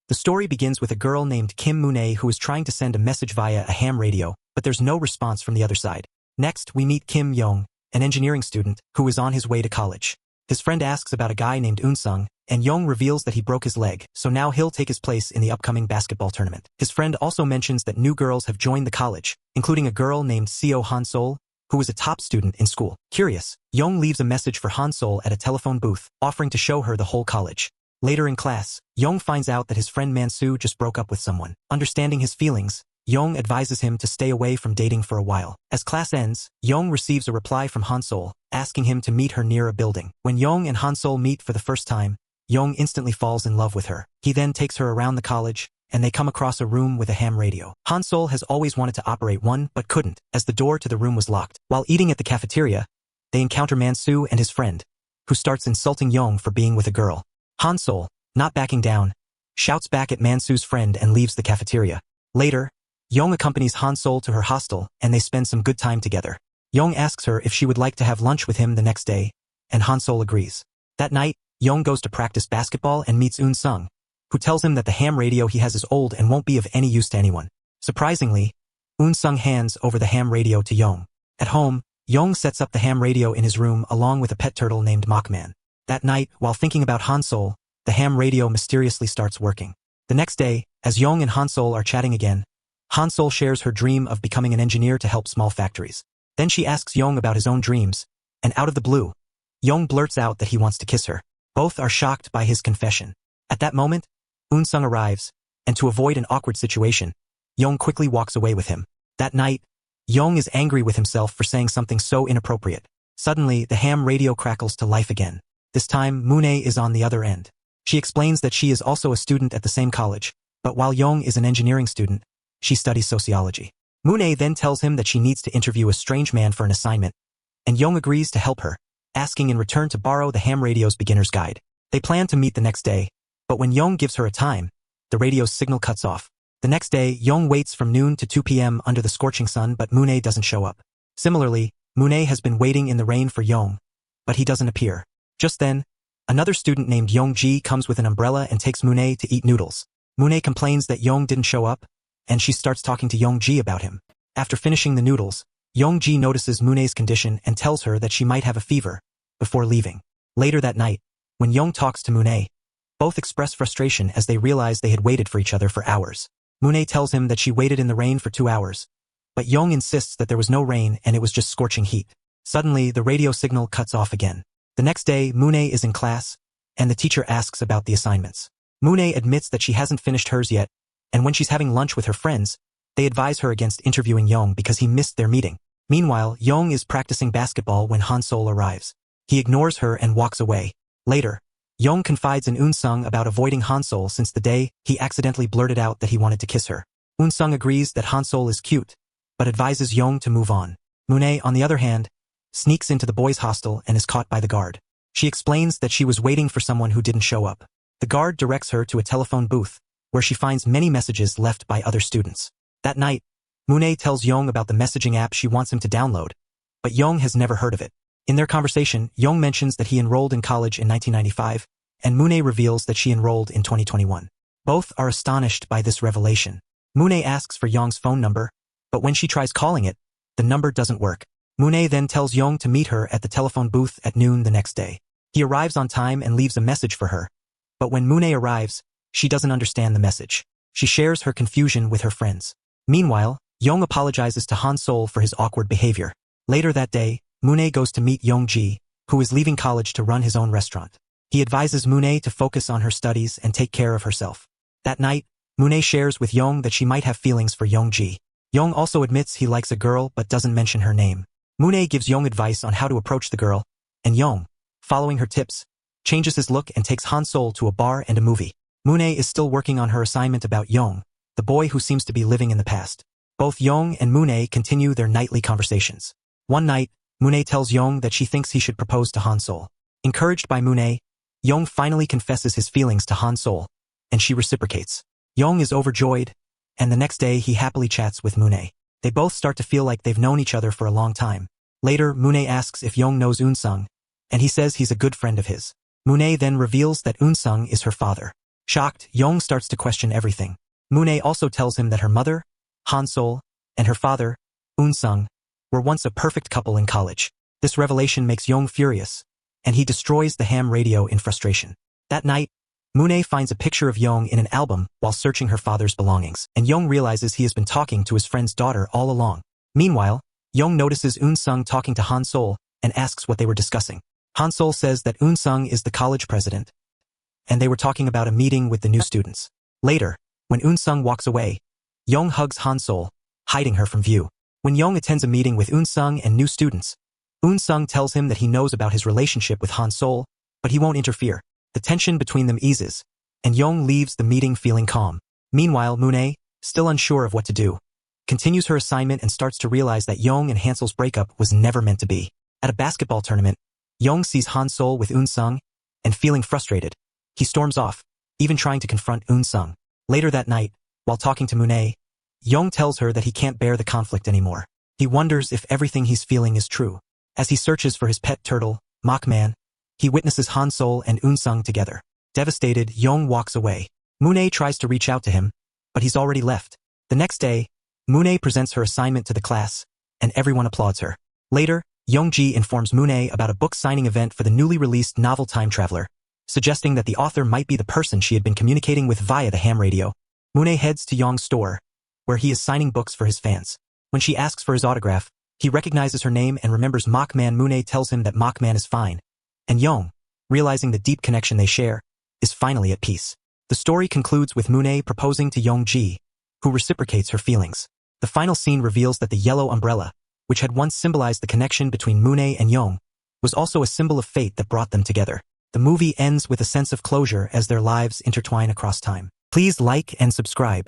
The story begins with a girl named Kim Moon-ae who is trying to send a message via a ham radio, but there's no response from the other side. Next, we meet Kim Young, an engineering student who is on his way to college. His friend asks about a guy named Eun-sung, and Young reveals that he broke his leg, so now he'll take his place in the upcoming basketball tournament. His friend also mentions that new girls have joined the college, including a girl named Seo Han-sol, who is a top student in school. Curious, Young leaves a message for Han-sol at a telephone booth, offering to show her the whole college. Later in class, Young finds out that his friend Mansu just broke up with someone. Understanding his feelings, Young advises him to stay away from dating for a while. As class ends, Young receives a reply from Han-sol, asking him to meet her near a building. When Young and Han-sol meet for the first time, Young instantly falls in love with her. He then takes her around the college, and they come across a room with a ham radio. Han-sol has always wanted to operate one, but couldn't, as the door to the room was locked. While eating at the cafeteria, they encounter Mansu and his friend, who starts insulting Young for being with a girl. Han-sol, not backing down, shouts back at Mansu's friend and leaves the cafeteria. Later, Young accompanies Han-sol to her hostel, and they spend some good time together. Young asks her if she would like to have lunch with him the next day, and Han-sol agrees. That night, Young goes to practice basketball and meets Eun-sung, who tells him that the ham radio he has is old and won't be of any use to anyone. Surprisingly, Eun-sung hands over the ham radio to Young. At home, Young sets up the ham radio in his room along with a pet turtle named Mockman. That night, while thinking about Han-sol, the ham radio mysteriously starts working. The next day, as Young and Han-sol are chatting again, Han-sol shares her dream of becoming an engineer to help small factories. Then she asks Young about his own dreams, and out of the blue, Young blurts out that he wants to kiss her. Both are shocked by his confession. At that moment, Eun-sung arrives, and to avoid an awkward situation, Young quickly walks away with him. That night, Young is angry with himself for saying something so inappropriate. Suddenly, the ham radio crackles to life again. This time, Moon-ae is on the other end. She explains that she is also a student at the same college, but while Young is an engineering student, she studies sociology. Moon-ae then tells him that she needs to interview a strange man for an assignment, and Young agrees to help her, asking in return to borrow the ham radio's beginner's guide. They plan to meet the next day, but when Young gives her a time, the radio's signal cuts off. The next day, Young waits from noon to 2 p.m. under the scorching sun, but Moon-ae doesn't show up. Similarly, Moon-ae has been waiting in the rain for Young, but he doesn't appear. Just then, another student named Young-ji comes with an umbrella and takes Moon-ae to eat noodles. Moon-ae complains that Young didn't show up, and she starts talking to Young-ji about him. After finishing the noodles, Young-ji notices Moon-ae's condition and tells her that she might have a fever, before leaving. Later that night, when Young talks to Moon-ae, both express frustration as they realize they had waited for each other for hours. Moon-ae tells him that she waited in the rain for 2 hours, but Young insists that there was no rain and it was just scorching heat. Suddenly, the radio signal cuts off again. The next day, Moon-ae is in class, and the teacher asks about the assignments. Moon-ae admits that she hasn't finished hers yet, and when she's having lunch with her friends, they advise her against interviewing Young because he missed their meeting. Meanwhile, Young is practicing basketball when Han-sol arrives. He ignores her and walks away. Later, Young confides in Eun-sung about avoiding Han-sol since the day he accidentally blurted out that he wanted to kiss her. Eun-sung agrees that Han-sol is cute, but advises Young to move on. Moon-ae, on the other hand, sneaks into the boys' hostel and is caught by the guard. She explains that she was waiting for someone who didn't show up. The guard directs her to a telephone booth, where she finds many messages left by other students. That night, Moon-ae tells Young about the messaging app she wants him to download, but Young has never heard of it. In their conversation, Young mentions that he enrolled in college in 1995, and Moon-ae reveals that she enrolled in 2021. Both are astonished by this revelation. Moon-ae asks for Young's phone number, but when she tries calling it, the number doesn't work. Moon-ae then tells Young to meet her at the telephone booth at noon the next day. He arrives on time and leaves a message for her, but when Moon-ae arrives, she doesn't understand the message. She shares her confusion with her friends. Meanwhile, Young apologizes to Han-sol for his awkward behavior. Later that day, Moon-ae goes to meet Young-ji, who is leaving college to run his own restaurant. He advises Moon-ae to focus on her studies and take care of herself. That night, Moon-ae shares with Young that she might have feelings for Young-ji. Young also admits he likes a girl but doesn't mention her name. Moon-ae gives Young advice on how to approach the girl, and Young, following her tips, changes his look and takes Han-sol to a bar and a movie. Moon-ae is still working on her assignment about Young, the boy who seems to be living in the past. Both Young and Moon-ae continue their nightly conversations. One night, Moon-ae tells Young that she thinks he should propose to Han-sol. Encouraged by Moon-ae, Young finally confesses his feelings to Han-sol, and she reciprocates. Young is overjoyed, and the next day he happily chats with Moon-ae. They both start to feel like they've known each other for a long time. Later, Moon-ae asks if Young knows Eun-sung, and he says he's a good friend of his. Moon-ae then reveals that Eun-sung is her father. Shocked, Young starts to question everything. Moon-ae also tells him that her mother, Han-sol, and her father, Un-sung, were once a perfect couple in college. This revelation makes Young furious, and he destroys the ham radio in frustration. That night, Moon-ae finds a picture of Young in an album while searching her father's belongings, and Young realizes he has been talking to his friend's daughter all along. Meanwhile, Young notices Un-sung talking to Han-sol and asks what they were discussing. Han-sol says that Un-sung is the college president, and they were talking about a meeting with the new students. Later, when Un-sung walks away, Young hugs Han-sol, hiding her from view. When Young attends a meeting with Un-sung and new students, Un-sung tells him that he knows about his relationship with Han-sol, but he won't interfere. The tension between them eases, and Young leaves the meeting feeling calm. Meanwhile, Moon-ae, still unsure of what to do, continues her assignment and starts to realize that Young and Hansol's breakup was never meant to be. At a basketball tournament, Young sees Han-sol with Un-sung, and feeling frustrated, he storms off, even trying to confront Un-sung. Later that night, while talking to Moon-ae, Young tells her that he can't bear the conflict anymore. He wonders if everything he's feeling is true. As he searches for his pet turtle, Mockman, he witnesses Han-sol and Un-sung together. Devastated, Young walks away. Moon-ae tries to reach out to him, but he's already left. The next day, Moon-ae presents her assignment to the class, and everyone applauds her. Later, Young-ji informs Moon-ae about a book signing event for the newly released novel Time Traveler, suggesting that the author might be the person she had been communicating with via the ham radio. Moon-ae heads to Young's store, where he is signing books for his fans. When she asks for his autograph, he recognizes her name and remembers Mockman. Moon-ae tells him that Mockman is fine, and Young, realizing the deep connection they share, is finally at peace. The story concludes with Moon-ae proposing to Young-ji, who reciprocates her feelings. The final scene reveals that the yellow umbrella, which had once symbolized the connection between Moon-ae and Young, was also a symbol of fate that brought them together. The movie ends with a sense of closure as their lives intertwine across time. Please like and subscribe.